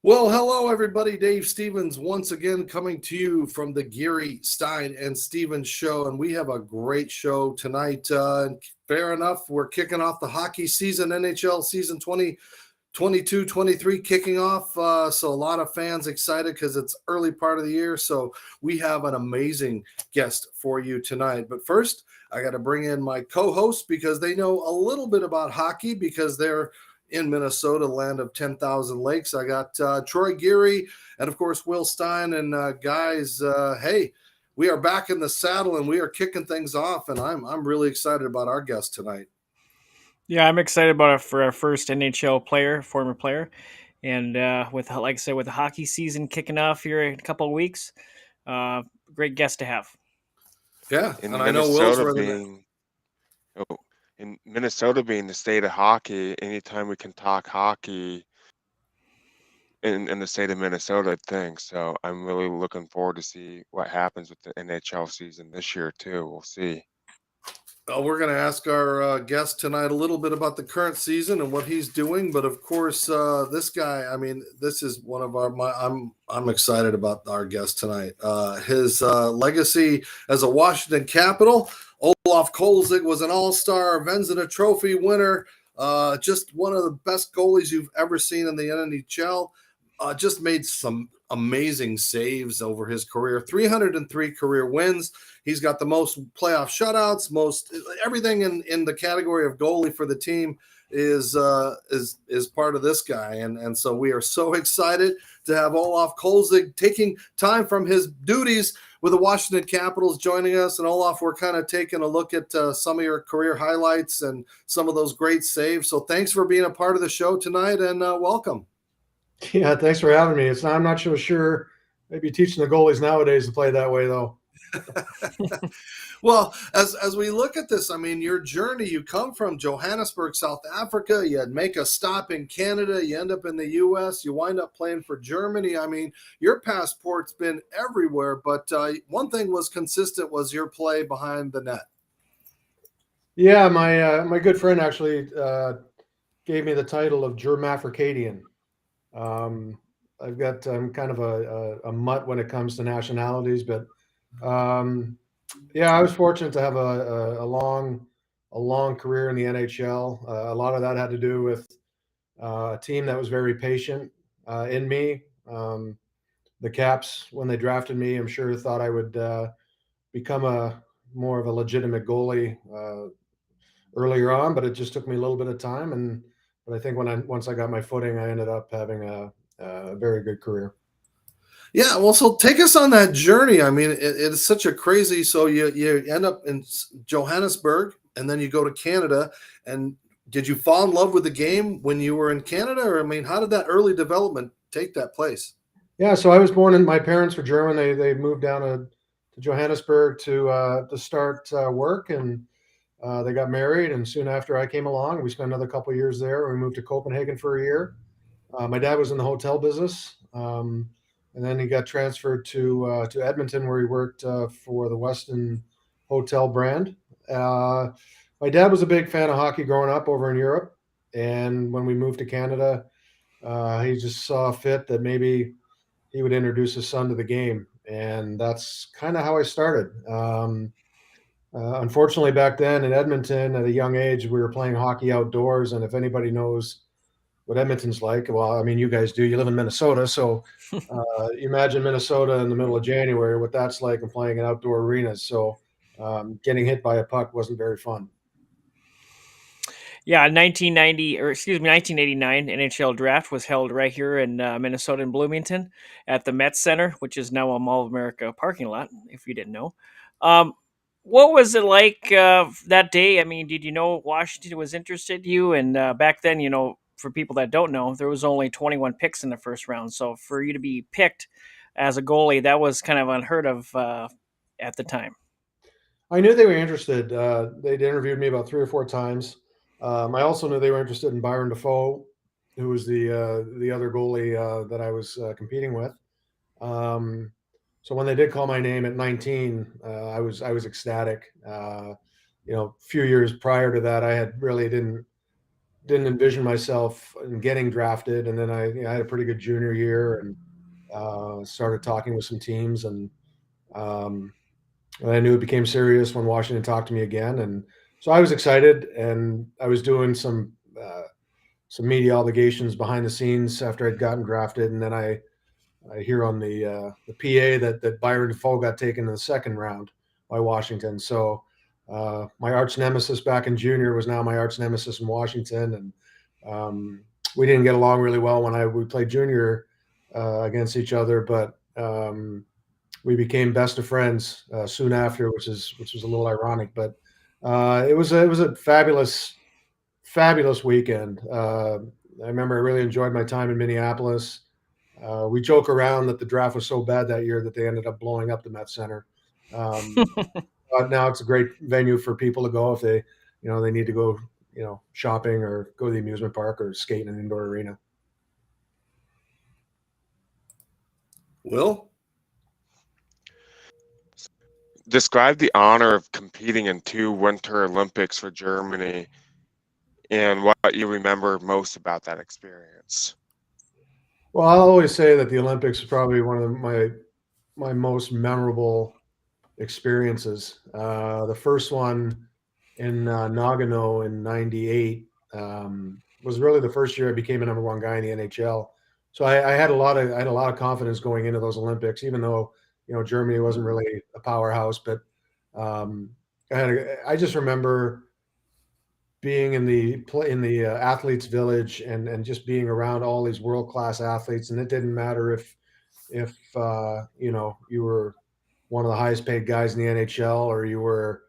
Well, hello everybody. Dave Stevens once again coming to you from the Geary, Stein and Stevens show, and we have a great show tonight. Fair enough, we're kicking off the hockey season, NHL season 2022-23 kicking off. So a lot of fans excited because it's early part of the year. So we have an amazing guest for you tonight. But first, I got to bring in my co-hosts because they know a little bit about hockey because they're in Minnesota, land of 10,000 lakes. I got Troy Geary and, of course, Will Stein. And guys, hey, we are back in the saddle and we are kicking things off. And I'm really excited about our guest tonight. Yeah, I'm excited about it for our first NHL player, former player, and with like I said, with the hockey season kicking off here in a couple of weeks, uh, great guest to have. Yeah, and in I know Will's Minnesota ready to. being oh, in Minnesota being the state of hockey, anytime we can talk hockey in the state of Minnesota, I think. So I'm really looking forward to see what happens with the NHL season this year too. We'll see. We're going to ask our guest tonight a little bit about the current season and what he's doing. But of course, this guy, I mean, this is one of I'm excited about our guest tonight. His legacy as a Washington Capital, Olaf Kolizig was an All-Star, Vezina Trophy winner, just one of the best goalies you've ever seen in the NHL. Just made some amazing saves over his career. 303 career wins. He's got the most playoff shutouts, most everything in the category of goalie for the team is part of this guy, and so we are so excited to have Olaf Kolzig taking time from his duties with the Washington Capitals joining us. And Olaf, we're kind of taking a look at some of your career highlights and some of those great saves. So thanks for being a part of the show tonight, and welcome. Yeah, thanks for having me. I'm not so sure. Maybe teaching the goalies nowadays to play that way, though. Well, as we look at this, I mean, your journey, you come from Johannesburg, South Africa, you make a stop in Canada, you end up in the U.S., you wind up playing for Germany. I mean, your passport's been everywhere, but one thing was consistent was your play behind the net. Yeah, my good friend actually gave me the title of Germafricadian. I'm kind of a mutt when it comes to nationalities, but yeah, I was fortunate to have a long career in the NHL. A lot of that had to do with a team that was very patient in me. The Caps, when they drafted me, I'm sure thought I would become a more of a legitimate goalie earlier on, but it just took me a little bit of time. But I think once I got my footing, I ended up having a very good career. Yeah, well, so take us on that journey. I mean, it's such a crazy. So you end up in Johannesburg, and then you go to Canada. And did you fall in love with the game when you were in Canada, or I mean, how did that early development take that place? Yeah, so I was born in. My parents were German. They moved down to Johannesburg to start work, and they got married. And soon after I came along, we spent another couple of years there. We moved to Copenhagen for a year. My dad was in the hotel business, and then he got transferred to Edmonton, where he worked for the Westin Hotel brand. My dad was a big fan of hockey growing up over in Europe, and when we moved to Canada, he just saw fit that maybe he would introduce his son to the game, and that's kind of how I started. Unfortunately, back then in Edmonton, at a young age, we were playing hockey outdoors, and if anybody knows what Edmonton's like, well, I mean, you guys do. You live in Minnesota, so imagine Minnesota in the middle of January, what that's like, and playing in outdoor arenas. So getting hit by a puck wasn't very fun. Yeah, 1990 or excuse me, 1989 NHL draft was held right here in Minnesota in Bloomington at the Met Center, which is now a Mall of America parking lot. If you didn't know, um, what was it like that day? I mean, did you know Washington was interested in you? And back then, for people that don't know, there was only 21 picks in the first round. So for you to be picked as a goalie, that was kind of unheard of at the time. I knew they were interested. They'd interviewed me about 3 or 4 times. I also knew they were interested in Byron Defoe, who was the other goalie that I was competing with. Um, so when they did call my name at 19, I was ecstatic. A few years prior to that, I had really didn't didn't envision myself in getting drafted. And then I had a pretty good junior year and started talking with some teams. And I knew it became serious when Washington talked to me again. And so I was excited, and I was doing some media obligations behind the scenes after I'd gotten drafted. And then I hear on the PA that Byron Defoe got taken in the second round by Washington. So my arch nemesis back in junior was now my arch nemesis in Washington, and we didn't get along really well when we played junior against each other, but we became best of friends soon after, which was a little ironic, but it was a fabulous weekend. I remember I really enjoyed my time in Minneapolis. We joke around that the draft was so bad that year that they ended up blowing up the Met Center. But now it's a great venue for people to go if they need to go, shopping or go to the amusement park or skate in an indoor arena. Will? Describe the honor of competing in 2 Winter Olympics for Germany and what you remember most about that experience. Well, I'll always say that the Olympics is probably one of my most memorable experiences. The first one in Nagano in '98 was really the first year I became a number one guy in the NHL. So I had a lot of confidence going into those Olympics, even though Germany wasn't really a powerhouse. But I just remember being in the athletes village and just being around all these world class athletes, and it didn't matter if you were one of the highest paid guys in the NHL or you were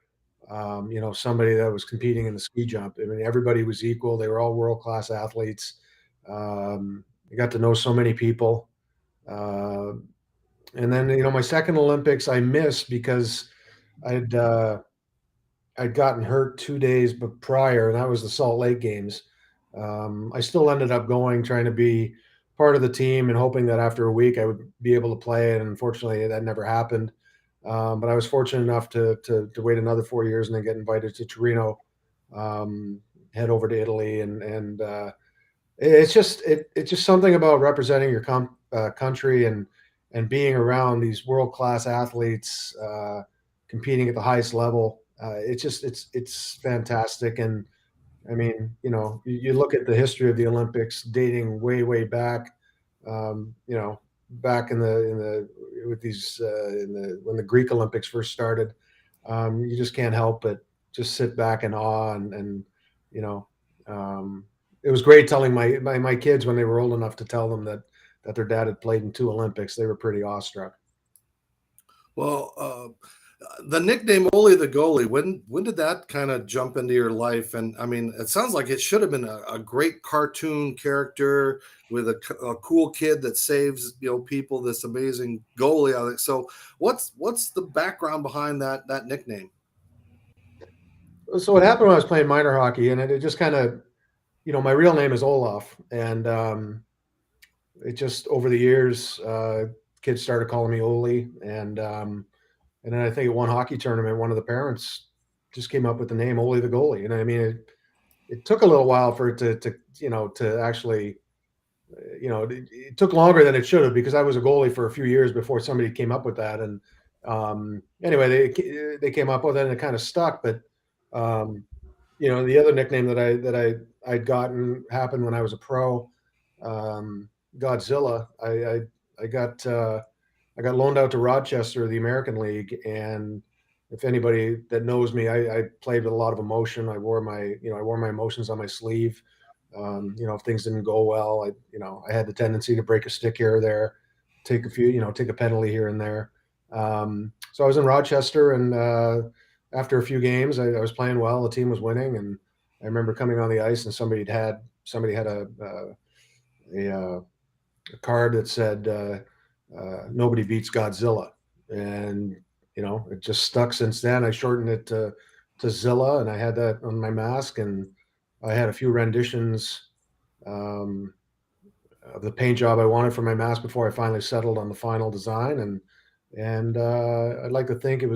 somebody that was competing in the ski jump. I mean, everybody was equal. They were all world class athletes. I got to know so many people. And then my second Olympics I missed because I'd I'd gotten hurt 2 days but prior, and that was the Salt Lake games. I still ended up going, trying to be part of the team and hoping that after a week I would be able to play. And unfortunately, that never happened. But I was fortunate enough to wait another 4 years and then get invited to Torino, head over to Italy, and it's just something about representing your country and being around these world class athletes competing at the highest level. It's fantastic. And I mean, you look at the history of the Olympics dating way back, back in the with these when the Greek Olympics first started. You just can't help but just sit back in awe and it was great telling my kids when they were old enough to tell them that their dad had played in 2 Olympics. They were pretty awestruck. Well, the nickname Olie the Goalie, when did that kind of jump into your life? And I mean, it sounds like it should have been a great cartoon character with a cool kid that saves people, this amazing goalie. So what's the background behind that nickname? So what happened when I was playing minor hockey, and it just kind of, my real name is Olaf, and it just over the years, kids started calling me Olie, and then I think at one hockey tournament, one of the parents just came up with the name Olie the Goalie. And I mean, it took a little while for it to actually, it took longer than it should have because I was a goalie for a few years before somebody came up with that. And anyway, they came up with it and it kind of stuck. But the other nickname that I'd gotten happened when I was a pro, Godzilla. I got loaned out to Rochester, the American League, and if anybody that knows me, I played with a lot of emotion. I wore my emotions on my sleeve. If things didn't go well, I had the tendency to break a stick here or there, take a penalty here and there. So I was in Rochester, and after a few games, I was playing well. The team was winning, and I remember coming on the ice, and somebody had a card that said, nobody beats Godzilla. And, it just stuck since then. I shortened it to Zilla, and I had that on my mask, and I had a few renditions of the paint job I wanted for my mask before I finally settled on the final design. And I'd like to think it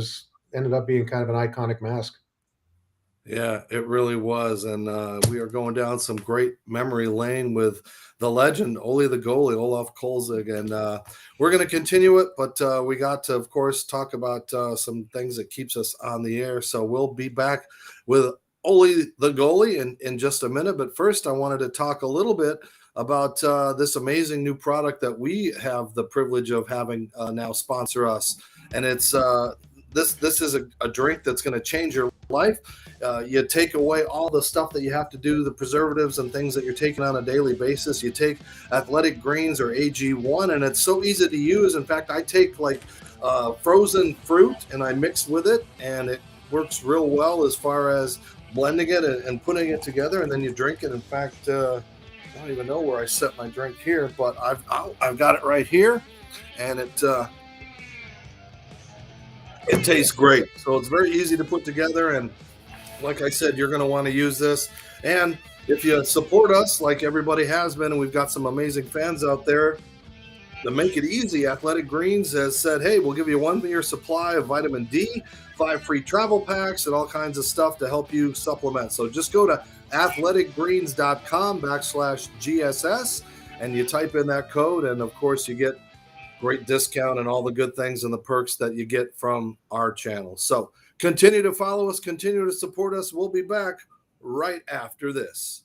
ended up being kind of an iconic mask. Yeah, it really was. And we are going down some great memory lane with the legend, Olie the Goalie, Olaf Kolizig. And we're going to continue it, but we got to, of course, talk about some things that keeps us on the air. So we'll be back with Olie the Goalie in just a minute. But first, I wanted to talk a little bit about this amazing new product that we have the privilege of having now sponsor us. And it's this is a drink that's going to change your life. You take away all the stuff that you have to do, the preservatives and things that you're taking on a daily basis. You take Athletic Greens or AG1, and it's so easy to use. In fact, I take like frozen fruit and I mix with it, and it works real well as far as blending it and putting it together, and then you drink it. In fact, I don't even know where I set my drink here, but I've got it right here, and it tastes great. So it's very easy to put together, and like I said, you're going to want to use this. And if you support us like everybody has been, and we've got some amazing fans out there, to make it easy, Athletic Greens has said, hey, we'll give you 1 year supply of vitamin D, 5 free travel packs, and all kinds of stuff to help you supplement. So just go to athleticgreens.com/GSS, and you type in that code, and of course you get great discount and all the good things and the perks that you get from our channel. So continue to follow us, continue to support us. We'll be back right after this.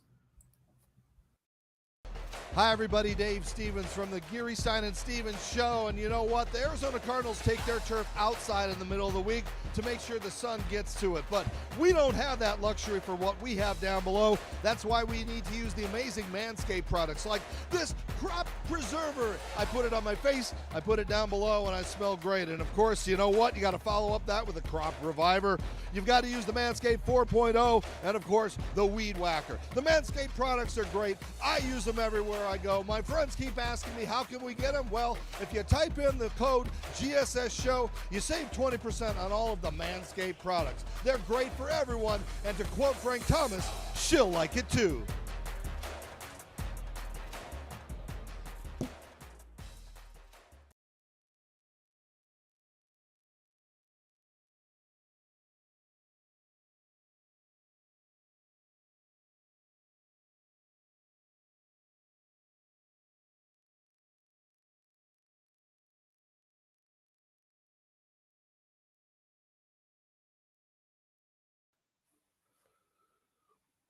Hi, everybody. Dave Stevens from the Geary, Stein and Stevens show. And you know what? The Arizona Cardinals take their turf outside in the middle of the week to make sure the sun gets to it. But we don't have that luxury for what we have down below. That's why we need to use the amazing Manscaped products like this crop preserver. I put it on my face, I put it down below, and I smell great. And of course, you know what? You got to follow up that with a crop reviver. You've got to use the Manscaped 4.0 and, of course, the Weed Whacker. The Manscaped products are great. I use them everywhere I go. My friends keep asking me, how can we get them? Well, if you type in the code GSS Show, you save 20% on all of the Manscaped products. They're great for everyone, and to quote Frank Thomas, she'll like it too.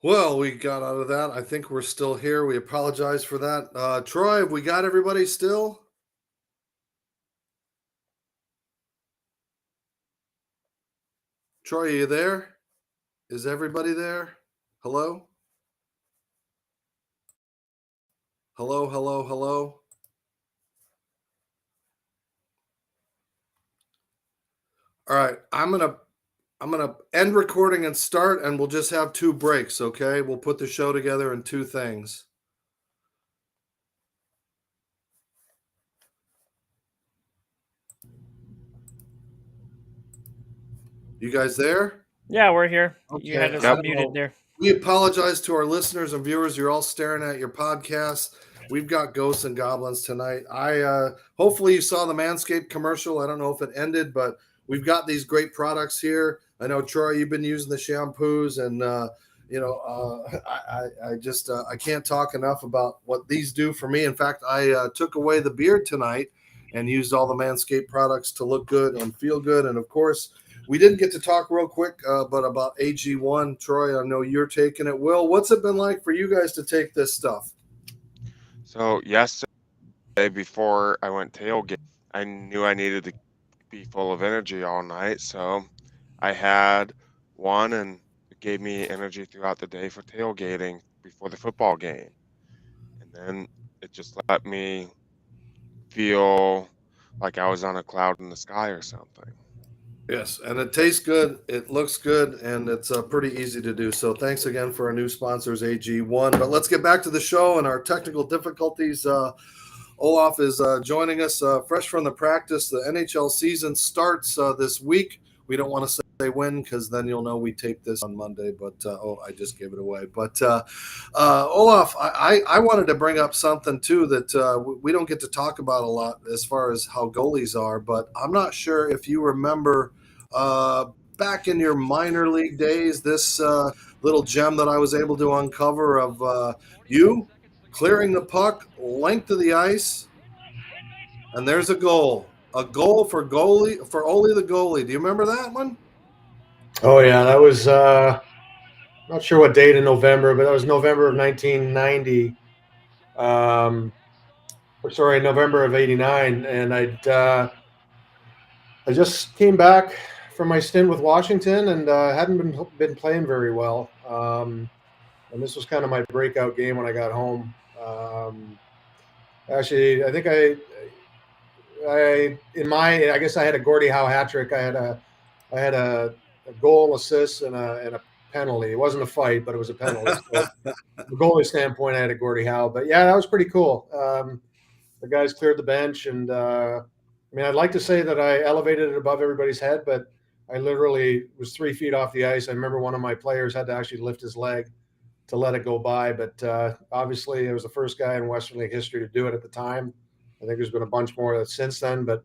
Well, we got out of that. I think we're still here. We apologize for that. Troy, have we got everybody still? Troy, are you there? Is everybody there? Hello? Hello, hello, hello. All right, I'm gonna end recording and start, and we'll just have 2 breaks, okay? We'll put the show together in 2 things. You guys there? Yeah, we're here. Okay. You had us Yep. muted there. We apologize to our listeners and viewers. You're all staring at your podcasts. We've got Ghosts and Goblins tonight. Hopefully you saw the Manscaped commercial. I don't know if it ended, but we've got these great products here. I know, Troy, you've been using the shampoos, and I can't talk enough about what these do for me. In fact, I took away the beard tonight and used all the Manscaped products to look good and feel good. And of course, we didn't get to talk real quick, but about AG1. Troy, I know you're taking it. Will, what's it been like for you guys to take this stuff? So yesterday, before I went tailgate, I knew I needed to be full of energy all night. So I had one, and it gave me energy throughout the day for tailgating before the football game. And then it just let me feel like I was on a cloud in the sky or something. Yes, and it tastes good, it looks good, and it's pretty easy to do. So thanks again for our new sponsors, AG1. But let's get back to the show and our technical difficulties. Olaf is joining us fresh from the practice. The NHL season starts this week. We don't want to say when, because then you'll know we taped this on Monday. But I just gave it away. But Olaf, I wanted to bring up something too that we don't get to talk about a lot as far as how goalies are. But I'm not sure if you remember back in your minor league days, this little gem that I was able to uncover of you clearing the puck, length of the ice, and there's a goal. A goal for Olie the Goalie. Do you remember that one? Oh yeah, that was not sure what date in November, but that was November of 1990. Sorry, November of '89, and I just came back from my stint with Washington and hadn't been playing very well. And this was kind of my breakout game when I got home. Actually, I think I guess I had a Gordie Howe hat trick. I had a goal, assist, and a penalty. It wasn't a fight, but it was a penalty. So, from a goalie standpoint, I had a Gordie Howe. But yeah, that was pretty cool. The guys cleared the bench, and I mean, I'd like to say that I elevated it above everybody's head, but I literally was 3 feet off the ice. I remember one of my players had to actually lift his leg to let it go by. But obviously, I was the first guy in Western League history to do it at the time. I think there's been a bunch more since then, but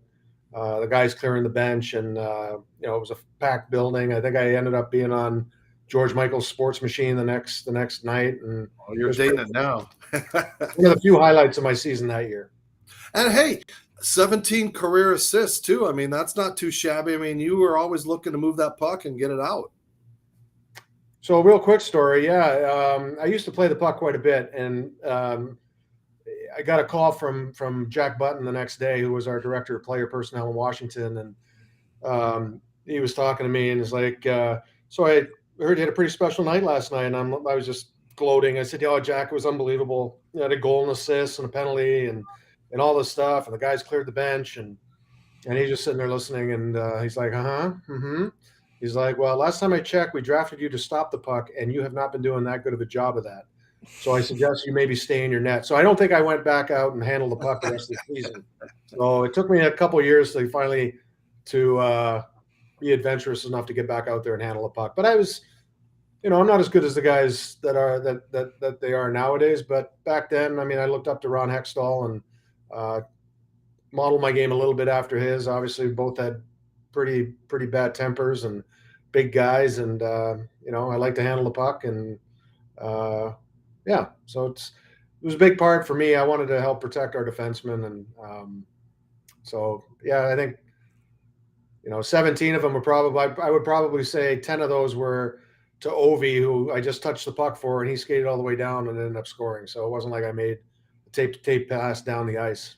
the guys clearing the bench, and it was a packed building. I think I ended up being on George Michael's Sports Machine the next night, and you're dating it now. One of the few highlights of my season that year. And hey, 17 career assists too. I mean, that's not too shabby. I mean, you were always looking to move that puck and get it out. So a real quick story. Yeah. I used to play the puck quite a bit, and I got a call from Jack Button the next day, who was our director of player personnel in Washington. And he was talking to me, and he's like, so I heard you had a pretty special night last night. And I was just gloating. I said, "Oh, Jack, it was unbelievable. You had a goal and assist and a penalty and all this stuff. And the guys cleared the bench, and he's just sitting there listening. And he's like, mm-hmm. He's like, well, last time I checked, we drafted you to stop the puck, and you have not been doing that good of a job of that. So I suggest you maybe stay in your net." So I don't think I went back out and handled the puck the rest of the season. So it took me a couple of years to finally be adventurous enough to get back out there and handle the puck. But I was, I'm not as good as the guys that they are nowadays. But back then, I mean, I looked up to Ron Hextall and modeled my game a little bit after his. Obviously, both had pretty bad tempers and big guys, and I like to handle the puck, and yeah, so it was a big part for me. I wanted to help protect our defensemen, and so yeah, I think 17 of them were I would probably say 10 of those were to Ovi, who I just touched the puck for, and he skated all the way down and ended up scoring. So it wasn't like I made a tape pass down the ice.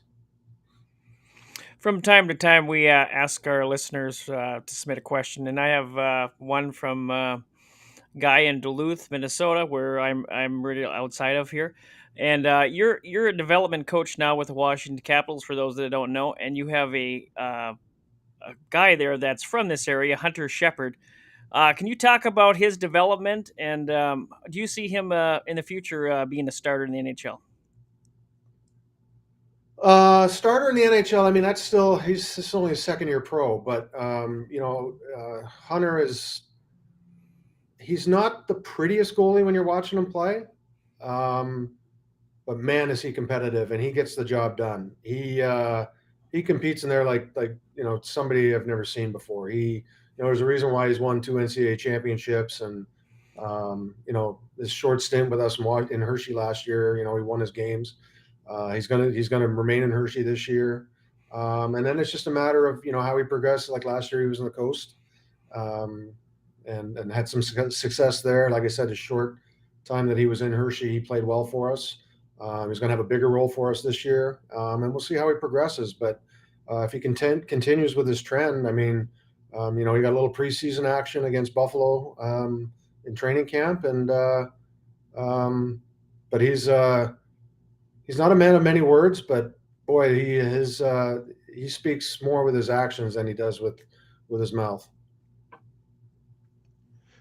From time to time, we ask our listeners to submit a question, and I have one from Guy in Duluth, Minnesota, where I'm really outside of here. And you're a development coach now with the Washington Capitals, for those that don't know, and you have a guy there that's from this area, Hunter Shepard. Can you talk about his development, and do you see him in the future being a starter in the NHL? Starter in the NHL. I mean, he's only a second-year pro, but Hunter he's not the prettiest goalie when you're watching him play, but man, is he competitive, and he gets the job done. He competes in there like somebody I've never seen before. There's a reason why he's won 2 NCAA championships, and this short stint with us in Hershey last year, he won his games. He's gonna remain in Hershey this year, and then it's just a matter of how he progresses. Like last year, he was on the coast, and had some success there. Like I said, his short time that he was in Hershey, he played well for us. He's going to have a bigger role for us this year, and we'll see how he progresses. But if he continues with his trend, I mean, he got a little preseason action against Buffalo in training camp, and but he's not a man of many words, but boy, he speaks more with his actions than he does with his mouth.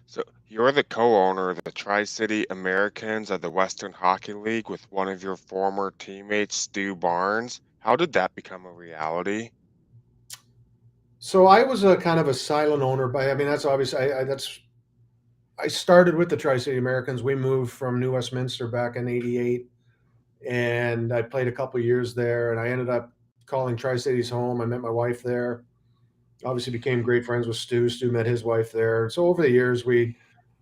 So you're the co-owner of the Tri-City Americans of the Western Hockey League with one of your former teammates, Stu Barnes. How did that become a reality? So I was a kind of a silent owner, but I mean, that's obvious. I started with the Tri-City Americans. We moved from New Westminster back in '88, and I played a couple years there, and I ended up calling Tri-Cities home. I met my wife there, obviously became great friends with Stu. Stu met his wife there. So over the years, we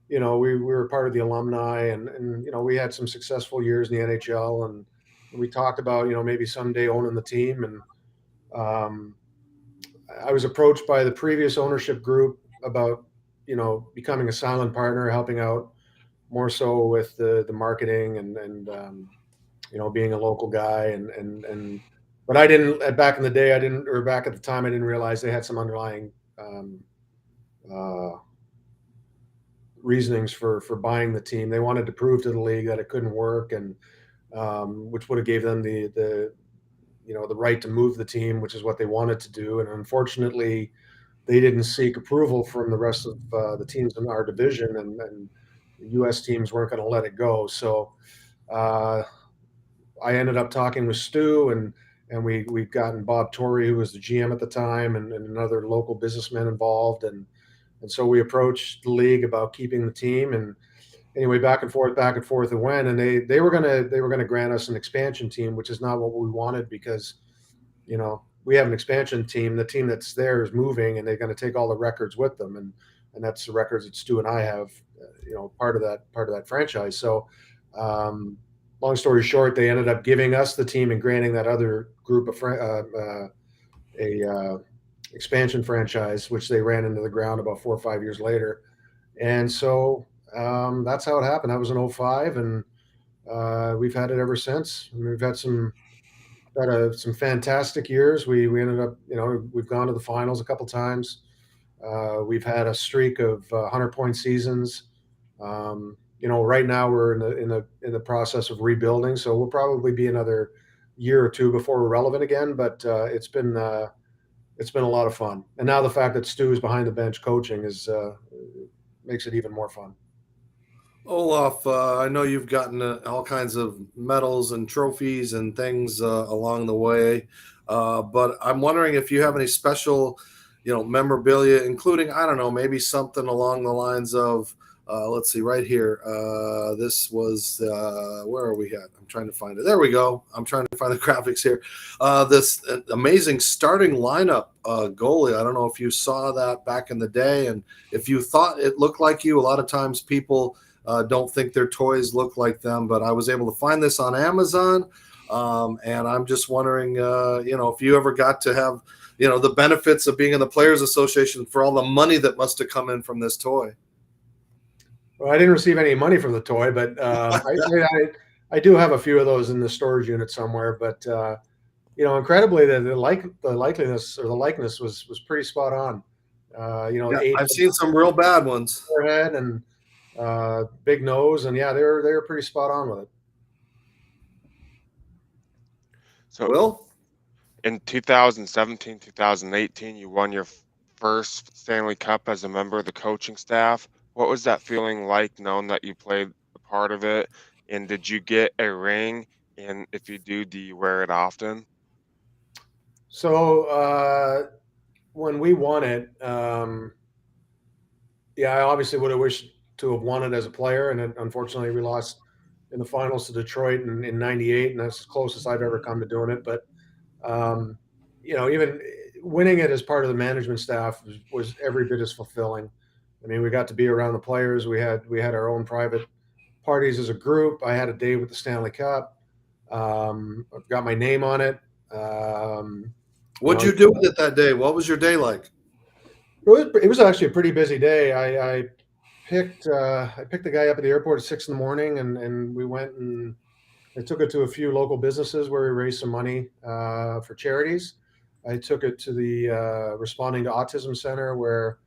were part of the alumni, and we had some successful years in the NHL, and we talked about maybe someday owning the team. And um, I was approached by the previous ownership group about becoming a silent partner, helping out more so with the marketing and being a local guy and but I didn't back in the day. I didn't, or back at the time, I didn't realize they had some underlying um, uh, reasonings for buying the team. They wanted to prove to the league that it couldn't work, and which would have gave them the right to move the team, which is what they wanted to do. And unfortunately, they didn't seek approval from the rest of the teams in our division, and the U.S. teams weren't going to let it go. So uh, I ended up talking with Stu, and we've gotten Bob Torrey, who was the GM at the time, and another local businessman involved, and so we approached the league about keeping the team. And anyway, back and forth it went, and they were gonna grant us an expansion team, which is not what we wanted, because we have an expansion team. The team that's there is moving, and they're going to take all the records with them, and that's the records that Stu and I have, part of that franchise. So, long story short, they ended up giving us the team and granting that other group of a expansion franchise, which they ran into the ground about 4 or 5 years later. And so that's how it happened. That was in '05, and we've had it ever since. And we've had some fantastic years. We ended up, we've gone to the finals a couple times. We've had a streak of 100-point seasons. Right now we're in the process of rebuilding, so we'll probably be another year or two before we're relevant again. But it's been a lot of fun, and now the fact that Stu is behind the bench coaching makes it even more fun. Olaf, I know you've gotten all kinds of medals and trophies and things along the way, but I'm wondering if you have any special, memorabilia, including, I don't know, maybe something along the lines of, let's see, right here. This was, where are we at? I'm trying to find it. There we go. I'm trying to find the graphics here. This amazing starting lineup goalie. I don't know if you saw that back in the day, and if you thought it looked like you. A lot of times people don't think their toys look like them, but I was able to find this on Amazon. And I'm just wondering, if you ever got to have, the benefits of being in the Players Association for all the money that must have come in from this toy. Well, I didn't receive any money from the toy, but I do have a few of those in the storage unit somewhere. But incredibly, the likeliness or the likeness was pretty spot on. I've seen some real bad ones. Forehead and big nose, and yeah, they were pretty spot on with it. So, Will? In 2017, 2018, you won your first Stanley Cup as a member of the coaching staff. What was that feeling like, knowing that you played a part of it? And did you get a ring? And if you do you wear it often? So when we won it, I obviously would have wished to have won it as a player, and then unfortunately we lost in the finals to Detroit in '98, and that's as close as I've ever come to doing it. But even winning it as part of the management staff was every bit as fulfilling. I mean, we got to be around the players. We had our own private parties as a group. I had a day with the Stanley Cup. I've got my name on it. What'd you do with it that day? What was your day like? It was actually a pretty busy day. I picked the guy up at the airport at 6 a.m, and we went and I took it to a few local businesses where we raised some money for charities. I took it to the Responding to Autism Center, where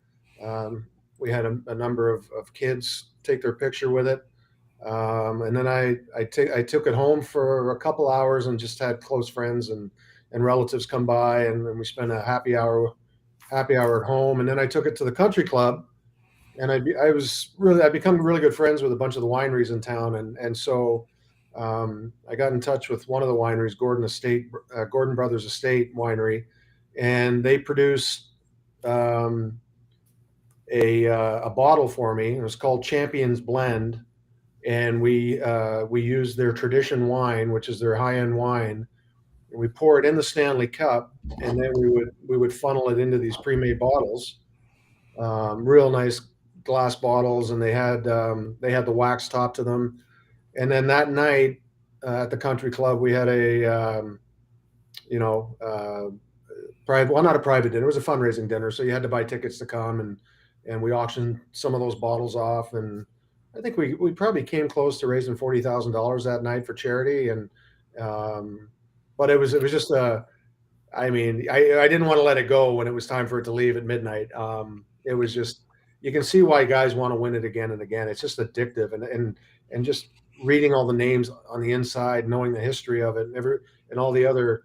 we had a number of kids take their picture with it. And then I took it home for a couple hours and just had close friends and relatives come by, and we spent a happy hour at home. And then I took it to the country club, and I'd become really good friends with a bunch of the wineries in town. And so I got in touch with one of the wineries, Gordon Brothers Estate Winery, and they produced a bottle for me. It was called Champions Blend, and we used their tradition wine, which is their high-end wine, We pour it in the Stanley Cup, and then we would funnel it into these pre-made bottles, real nice glass bottles, and they had the wax top to them. And then that night at the country club, we had a you know private, well, not a private dinner, it was a fundraising dinner, so you had to buy tickets to come, and we auctioned some of those bottles off, and I think we probably came close to raising $40,000 that night for charity. And but it was just I mean, I didn't want to let it go when it was time for it to leave at midnight. It was just, you can see why guys want to win it again and again. It's just addictive, and just reading all the names on the inside, knowing the history of it, and all the other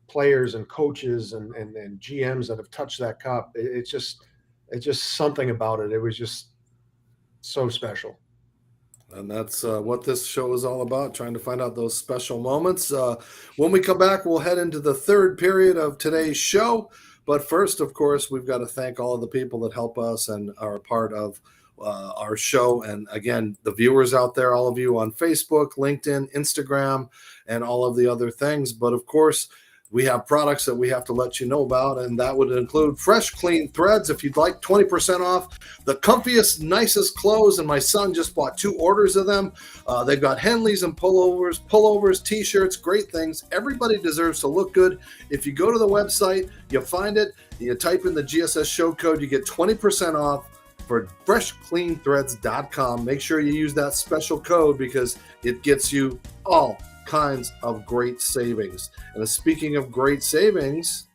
players and coaches and GMs that have touched that cup. It's just something about it. It was just so special. And that's what this show is all about, trying to find out those special moments. When we come back, we'll head into the third period of today's show. But first, of course, we've got to thank all of the people that help us and are a part of our show. And again, the viewers out there, all of you on Facebook, LinkedIn, Instagram, and all of the other things. But of course, we have products that we have to let you know about, and that would include fresh, clean threads. If you'd like 20% off the comfiest, nicest clothes, and my son just bought 2 orders of them. They've got Henleys and pullovers, T-shirts, great things. Everybody deserves to look good. If you go to the website, you find it, you type in the GSS show code, you get 20% off for freshcleanthreads.com. Make sure you use that special code because it gets you all kinds of great savings. And speaking of great savings,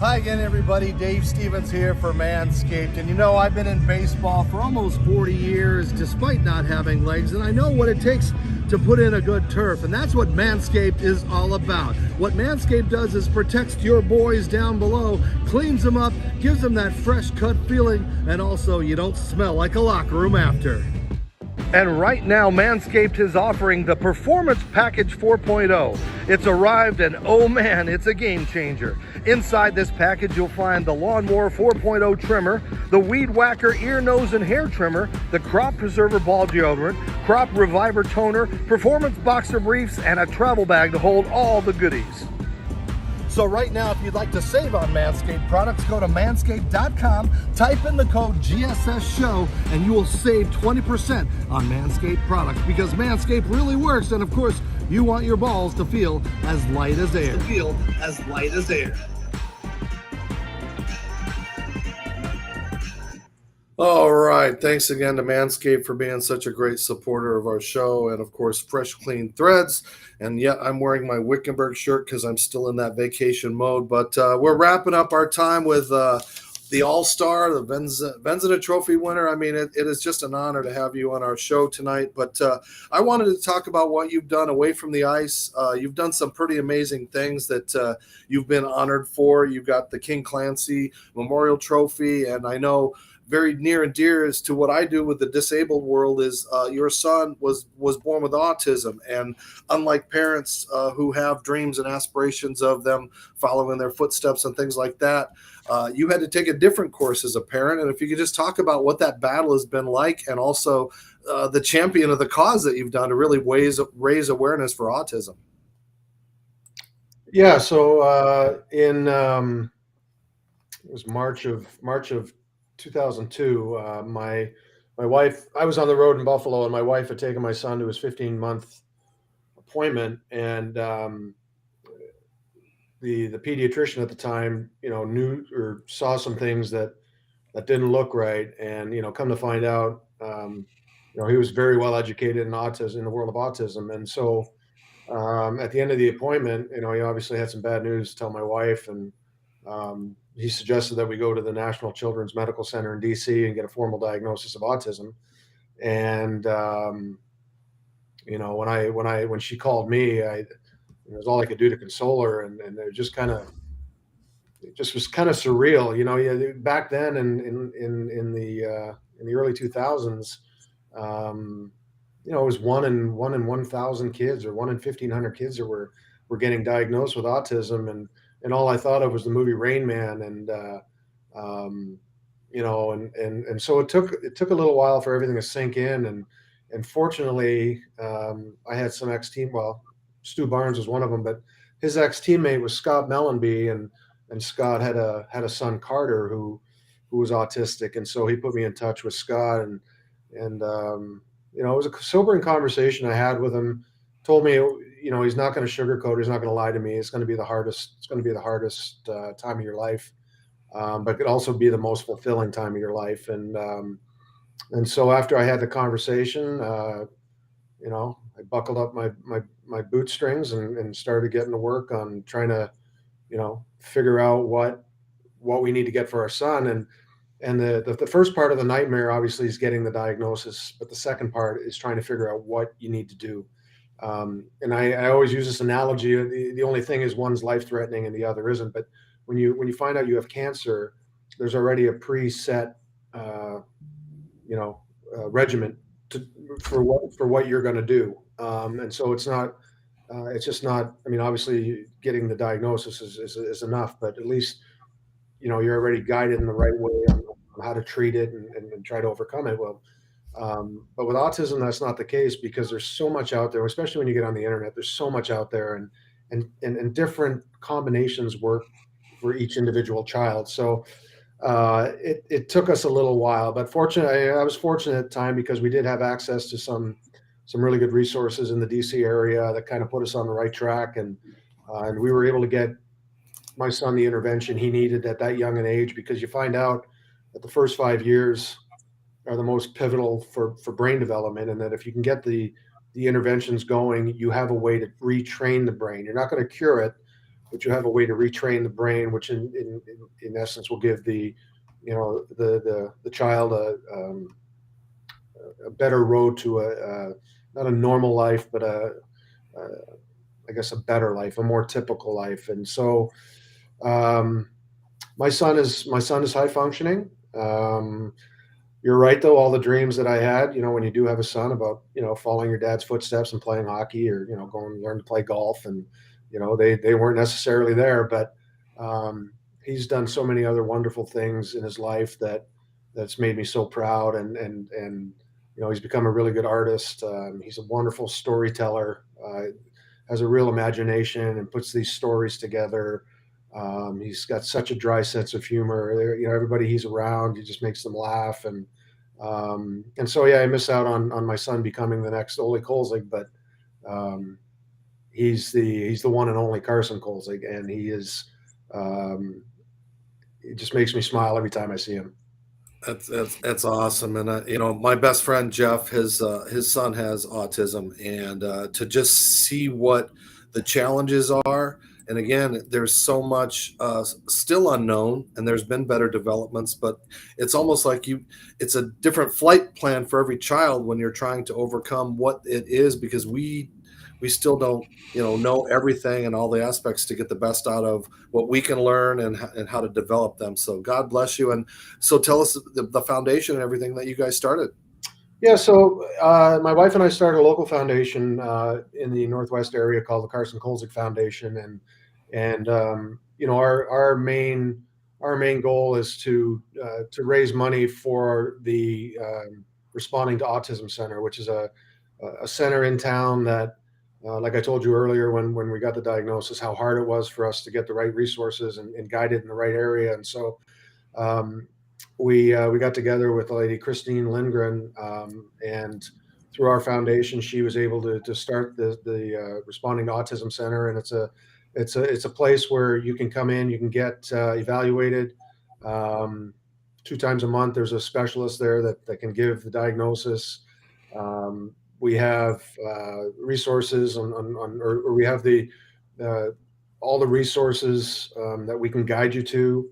Hi again, everybody. Dave Stevens here for Manscaped. And you know, I've been in baseball for almost 40 years, despite not having legs, and I know what it takes to put in a good turf, and that's what Manscaped is all about. What Manscaped does is protects your boys down below, cleans them up, gives them that fresh cut feeling, and also you don't smell like a locker room after. And right now, Manscaped is offering the Performance Package 4.0. It's arrived, and oh man, it's a game changer. Inside this package, you'll find the Lawnmower 4.0 trimmer, the Weed Whacker ear, nose, and hair trimmer, the Crop Preserver ball deodorant, Crop Reviver toner, Performance boxer briefs, and a travel bag to hold all the goodies. So right now, if you'd like to save on Manscaped products, go to manscaped.com, type in the code GSS Show, and you will save 20% on Manscaped products, because Manscaped really works, and of course, you want your balls to feel as light as air. all right. Thanks again to Manscaped for being such a great supporter of our show, and of course, Fresh Clean Threads. And yet, I'm wearing my Wickenburg shirt because I'm still in that vacation mode. But we're wrapping up our time with the All-Star, the Vezina Trophy winner. I mean, it is just an honor to have you on our show tonight. But I wanted to talk about what you've done away from the ice. You've done some pretty amazing things that you've been honored for. You've got the King Clancy Memorial Trophy, and I know very near and dear as to what I do with the disabled world is your son was born with autism, and unlike parents who have dreams and aspirations of them following their footsteps and things like that, you had to take a different course as a parent. And if you could just talk about what that battle has been like, and also the champion of the cause that you've done to really raise awareness for autism. Yeah, so in it was March of 2002, my wife, I was on the road in Buffalo, and my wife had taken my son to his 15-month appointment, and the pediatrician at the time, knew or saw some things that didn't look right, and come to find out, he was very well educated in autism, in the world of autism, and so at the end of the appointment, he obviously had some bad news to tell my wife, and he suggested that we go to the National Children's Medical Center in DC and get a formal diagnosis of autism. And when she called me, it was all I could do to console her, and it was just was kind of surreal. Back then in the early 2000s, it was one in 1,000 kids, or 1 in 1,500 kids that were getting diagnosed with autism, and all I thought of was the movie Rain Man, and so it took a little while for everything to sink in, and fortunately, I had some ex-team. Well, Stu Barnes was one of them, but his ex-teammate was Scott Mellenby, and Scott had a son, Carter, who was autistic, and so he put me in touch with Scott, and it was a sobering conversation I had with him. Told me, he's not going to sugarcoat. He's not going to lie to me. It's going to be the hardest. It's going to be the hardest time of your life, but it could also be the most fulfilling time of your life. And so after I had the conversation, I buckled up my bootstrings and started getting to work on trying to, figure out what we need to get for our son. And the first part of the nightmare obviously is getting the diagnosis, but the second part is trying to figure out what you need to do. And I always use this analogy. The only thing is one's life threatening and the other isn't. But when you find out you have cancer, there's already a preset, regimen for what you're going to do. And so it's just not. I mean, obviously, getting the diagnosis is enough, but at least you're already guided in the right way on how to treat it and try to overcome it. Well, but with autism, that's not the case because there's so much out there, especially when you get on the internet. There's so much out there, and different combinations work for each individual child. So it took us a little while, but fortunately, I was fortunate at the time because we did have access to some really good resources in the DC area that kind of put us on the right track, and we were able to get my son the intervention he needed at that young an age, because you find out that the first 5 years are the most pivotal for brain development, and that if you can get the interventions going, you have a way to retrain the brain. You're not going to cure it, but you have a way to retrain the brain, which in essence will give the child a better road to not a normal life, but I guess a better life, a more typical life. And so my son is high functioning. You're right, though. All the dreams that I had, when you do have a son, about following your dad's footsteps and playing hockey, or going to learn to play golf, and they weren't necessarily there. But he's done so many other wonderful things in his life that's made me so proud. And he's become a really good artist. He's a wonderful storyteller. Has a real imagination and puts these stories together. He's got such a dry sense of humor. Everybody he's around, he just makes them laugh. And so, yeah, I miss out on my son becoming the next Olie Kolzig, but he's the one and only Carson Kolzig, and he is. It just makes me smile every time I see him. That's awesome. And my best friend Jeff, his son has autism, and to just see what the challenges are. And again, there's so much still unknown, and there's been better developments, but it's almost like it's a different flight plan for every child when you're trying to overcome what it is, because we still don't know everything and all the aspects to get the best out of what we can learn and how to develop them. So God bless you. And so tell us the foundation and everything that you guys started. Yeah, so my wife and I started a local foundation in the Northwest area called the Carson Kolzig Foundation, and our main goal is to raise money for the Responding to Autism Center, which is a center in town that, like I told you earlier, when we got the diagnosis, how hard it was for us to get the right resources and guided in the right area. And so we got together with the lady Christine Lindgren, and through our foundation, she was able to start the Responding to Autism Center, and it's a place where you can come in, you can get evaluated 2 times a month. There's a specialist there that can give the diagnosis. We have resources or we have all the resources that we can guide you to.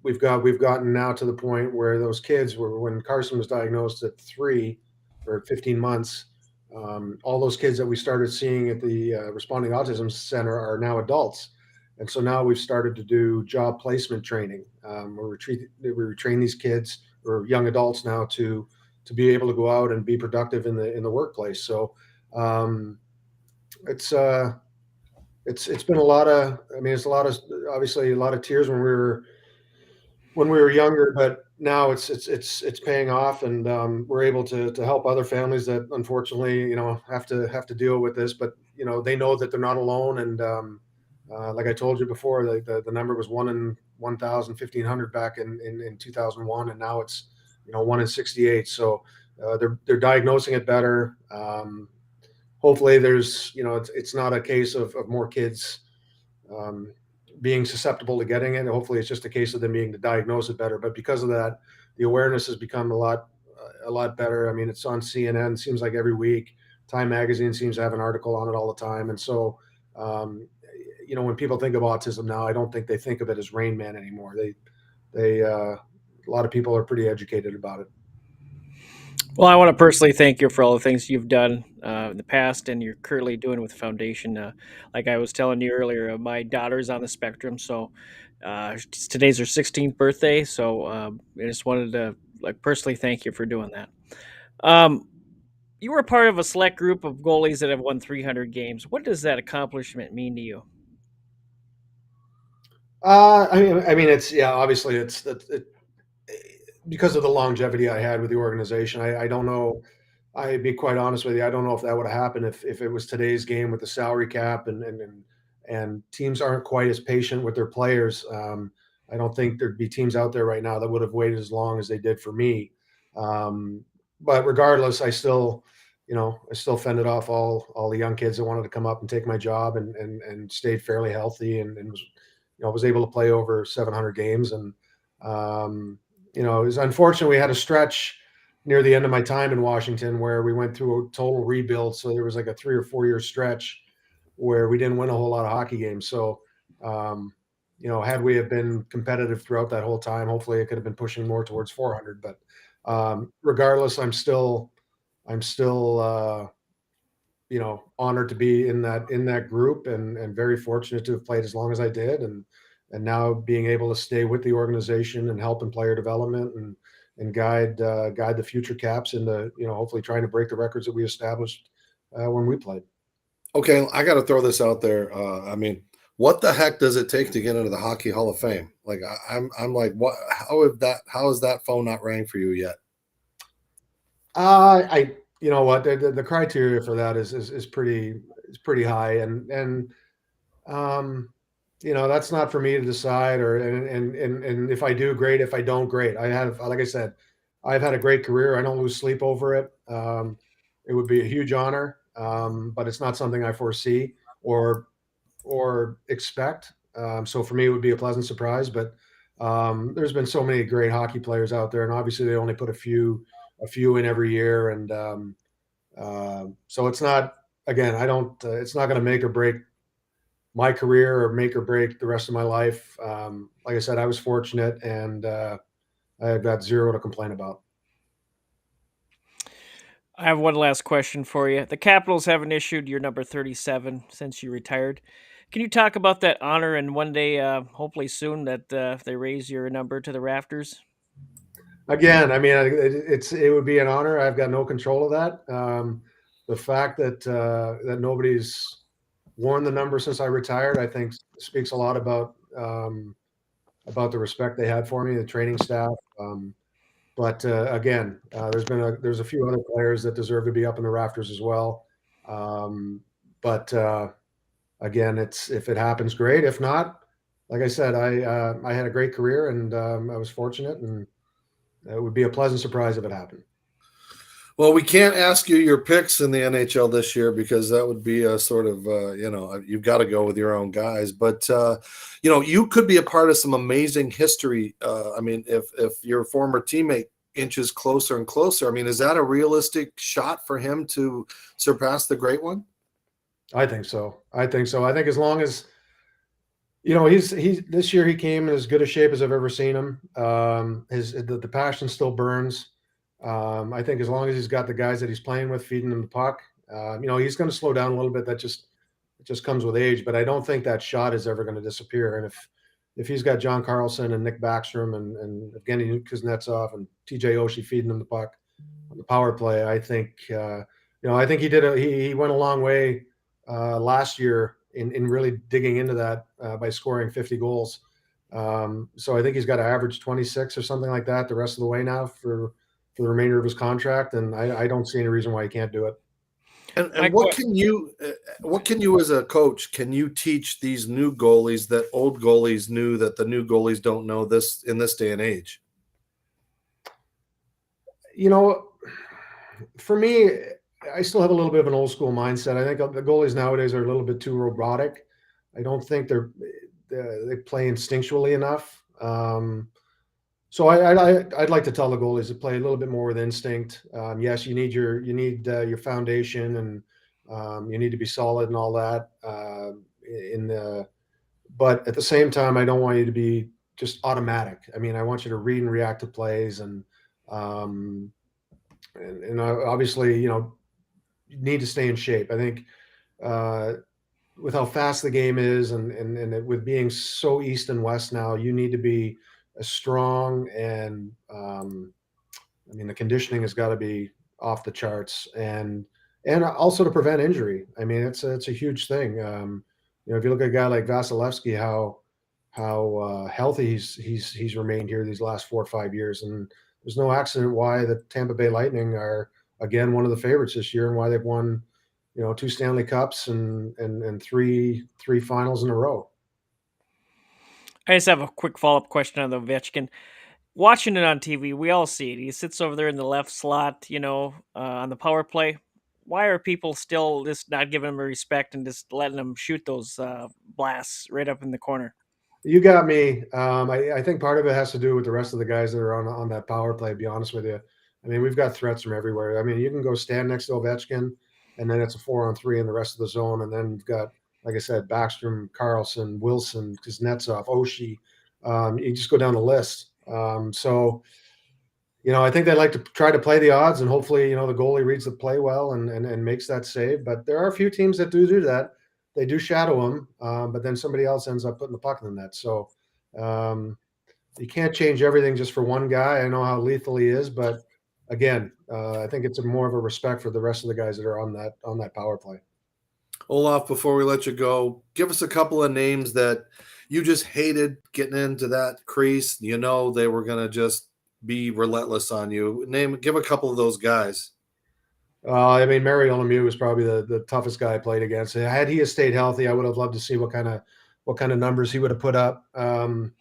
We've gotten now to the point where those kids when Carson was diagnosed at 3 or 15 months, all those kids that we started seeing at the Responding Autism Center are now adults. And so now we've started to do job placement training, where we train these kids, or young adults now, to be able to go out and be productive in the workplace. So it's been a lot of, obviously a lot of tears when we were when we were younger, but now it's paying off, and we're able to help other families that unfortunately have to deal with this. But they know that they're not alone, and like I told you before, the number was 1 in 1,000, 1,500 back in 2001, and now it's 1 in 68. So they're diagnosing it better. Hopefully, there's it's not a case of more kids um, being susceptible to getting it. Hopefully, it's just a case of them being to diagnose it better. But because of that, the awareness has become a lot better. I mean, it's on CNN. Seems like every week. Time Magazine seems to have an article on it all the time. And so, when people think of autism now, I don't think they think of it as Rain Man anymore. A lot of people are pretty educated about it. Well, I want to personally thank you for all the things you've done in the past and you're currently doing with the foundation. Like I was telling you earlier, my daughter's on the spectrum, so today's her 16th birthday. So I just wanted to personally thank you for doing that. Um, you were part of a select group of goalies that have won 300 games. What does that accomplishment mean to you? I mean, obviously because of the longevity I had with the organization. I don't know. I'd be quite honest with you. I don't know if that would have happened if it was today's game with the salary cap and teams aren't quite as patient with their players. I don't think there'd be teams out there right now that would have waited as long as they did for me. But regardless, I still fended off all the young kids that wanted to come up and take my job and stayed fairly healthy and was able to play over 700 games. And it was unfortunate we had a stretch near the end of my time in Washington where we went through a total rebuild. So there was like a 3 or 4 year stretch where we didn't win a whole lot of hockey games. So, had we have been competitive throughout that whole time, hopefully it could have been pushing more towards 400. But regardless, I'm still honored to be in that group and very fortunate to have played as long as I did. And now being able to stay with the organization and help in player development and guide the future Caps into hopefully trying to break the records that we established when we played. Okay, I got to throw this out there. I mean, what the heck does it take to get into the Hockey Hall of Fame? Like, I'm like, what? How is that phone not rang for you yet? You know what, the criteria for that is pretty high, and that's not for me to decide, and if I do, great. If I don't, great. Like I said, I've had a great career. I don't lose sleep over it. It would be a huge honor, but it's not something I foresee or expect. So for me, it would be a pleasant surprise. But there's been so many great hockey players out there, and obviously they only put a few in every year, and so it's not. Again, I don't. It's not going to make or break my career or make or break the rest of my life. Like I said, I was fortunate, and I've got zero to complain about. I have one last question for you. The Capitals haven't issued your number 37 since you retired. Can you talk about that honor and one day, hopefully soon, that they raise your number to the rafters? Again, I mean, it would be an honor. I've got no control of that. The fact that nobody's worn the number since I retired, I think speaks a lot about the respect they had for me, the training staff. But again, there's a few other players that deserve to be up in the rafters as well. But again, if it happens, great. If not, like I said, I had a great career, and I was fortunate, and it would be a pleasant surprise if it happened. Well, we can't ask you your picks in the NHL this year because that would be a sort of, you've got to go with your own guys. But, you could be a part of some amazing history. I mean, if your former teammate inches closer and closer, I mean, is that a realistic shot for him to surpass the great one? I think so. I think as long as, he's this year he came in as good a shape as I've ever seen him. The passion still burns. I think as long as he's got the guys that he's playing with feeding him the puck, he's going to slow down a little bit. It just comes with age, but I don't think that shot is ever going to disappear. And if he's got John Carlson and Nick Backstrom and Evgeny Kuznetsov and TJ Oshie feeding him the puck on the power play, I think I think he went a long way last year in really digging into that by scoring 50 goals So I think he's got to average 26 or something like that the rest of the way now for the remainder of his contract, and I don't see any reason why he can't do it. And what can you as a coach, can you teach these new goalies that old goalies knew that the new goalies don't know this in this day and age? You know, for me, I still have a little bit of an old school mindset. I think the goalies nowadays are a little bit too robotic. I don't think they play instinctually enough. So I'd like to tell the goalies to play a little bit more with instinct. Yes, you need your foundation, and you need to be solid and all that. But at the same time, I don't want you to be just automatic. I mean, I want you to read and react to plays, um, and obviously, you need to stay in shape. I think with how fast the game is, and with being so east and west now, you need to be as strong, and I mean, the conditioning has got to be off the charts, and also to prevent injury. I mean, it's a huge thing. If you look at a guy like Vasilevsky, how healthy he's remained here these last 4 or 5 years, and there's no accident why the Tampa Bay Lightning are again one of the favorites this year, and why they've won 2 Stanley Cups and three finals in a row. I just have a quick follow-up question on the Ovechkin. Watching it on TV, we all see it. He sits over there in the left slot, on the power play. Why are people still just not giving him respect and just letting him shoot those blasts right up in the corner? You got me. I think part of it has to do with the rest of the guys that are on that power play, to be honest with you. I mean, we've got threats from everywhere. I mean, you can go stand next to Ovechkin, and then it's a 4-on-3 in the rest of the zone. And then you've got, like I said, Backstrom, Carlson, Wilson, Kuznetsov, Oshie. You just go down the list. I think they like to try to play the odds, and hopefully, the goalie reads the play well and makes that save. But there are a few teams that do that. They do shadow him, but then somebody else ends up putting the puck in the net. So you can't change everything just for one guy. I know how lethal he is, but again, I think it's more of a respect for the rest of the guys that are on that power play. Olaf, before we let you go, give us a couple of names that you just hated getting into that crease. They were going to just be relentless on you. Give a couple of those guys. I mean, Mario Lemieux was probably the toughest guy I played against. Had he stayed healthy, I would have loved to see what kind of numbers he would have put up. And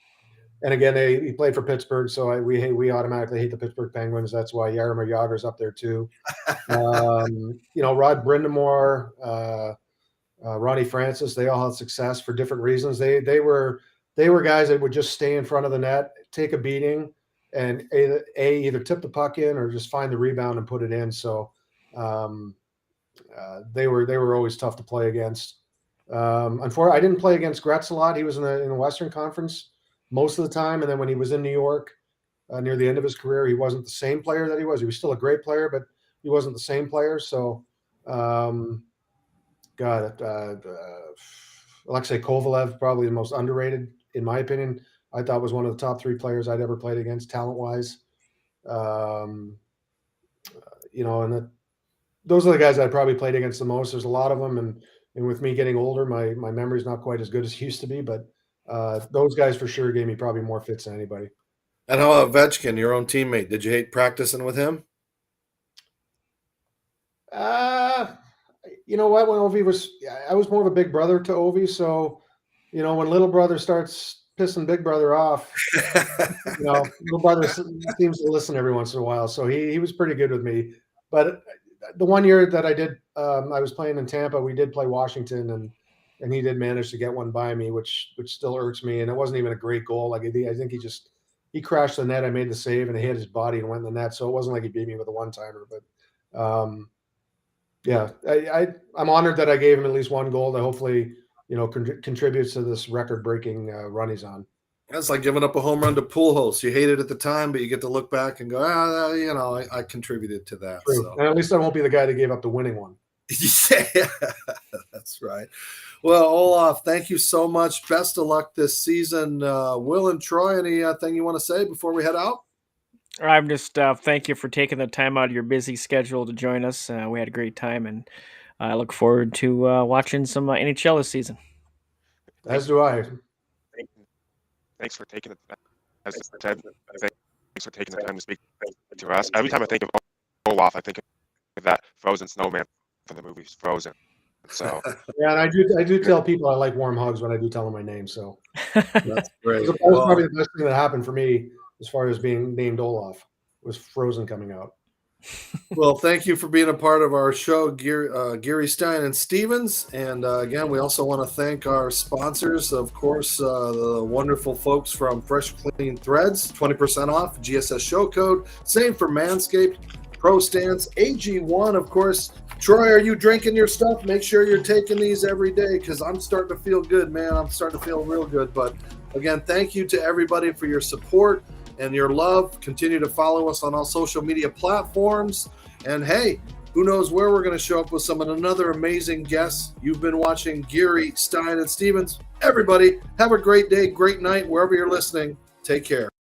again, he played for Pittsburgh, so we automatically hate the Pittsburgh Penguins. That's why Jaromir Jagr's up there too. Rod Brindamore, Ronnie Francis, they all had success for different reasons. They were guys that would just stay in front of the net, take a beating, and either tip the puck in or just find the rebound and put it in. So they were always tough to play against. Unfortunately, I didn't play against Gretz a lot. He was in the Western Conference most of the time, and then when he was in New York near the end of his career, he wasn't the same player that he was. He was still a great player, but he wasn't the same player. So, Alexei Kovalev, probably the most underrated, in my opinion. I thought was one of the top 3 players I'd ever played against, talent-wise. Those are the guys I probably played against the most. There's a lot of them, and with me getting older, my memory's not quite as good as it used to be. But those guys for sure gave me probably more fits than anybody. And how about Ovechkin, your own teammate? Did you hate practicing with him? You know what? When I was more of a big brother to Ovi. So, when little brother starts pissing big brother off, little brother seems to listen every once in a while. So he was pretty good with me. But the one year that I was playing in Tampa, we did play Washington, and he did manage to get one by me, which still irks me. And it wasn't even a great goal. Like I think he crashed the net. I made the save, and it hit his body and went in the net. So it wasn't like he beat me with a one-timer. But yeah, I'm honored that I gave him at least one goal that hopefully contributes to this record-breaking run he's on. That's like giving up a home run to Pujols. You hate it at the time, but you get to look back and go, I contributed to that. True. So. And at least I won't be the guy that gave up the winning one. Yeah, that's right. Well, Olaf, thank you so much. Best of luck this season. Will and Troy, anything you want to say before we head out? I'm just thank you for taking the time out of your busy schedule to join us. We had a great time, and I look forward to watching some NHL this season. As do I. Thank thanks for taking it. As I said, thanks for taking the time to speak to us. Every time I think of Olaf, I think of that frozen snowman from the movie Frozen. So Yeah, and I do tell people I like warm hugs when I do tell them my name. So That's great. that was probably the best thing that happened for me as far as being named Olaf was Frozen coming out. Well, thank you for being a part of our show, Geary, Stein and Stevens. And again, we also want to thank our sponsors, of course, the wonderful folks from Fresh Clean Threads, 20% off, GSS show code. Same for Manscaped, Pro Stance, AG1, of course. Troy, are you drinking your stuff? Make sure you're taking these every day because I'm starting to feel good, man. I'm starting to feel real good. But again, thank you to everybody for your support and your love. Continue to follow us on all social media platforms. And hey, who knows where we're going to show up with another amazing guests. You've been watching Geary, Stein and Stevens. Everybody, have a great day, great night, wherever you're listening. Take care.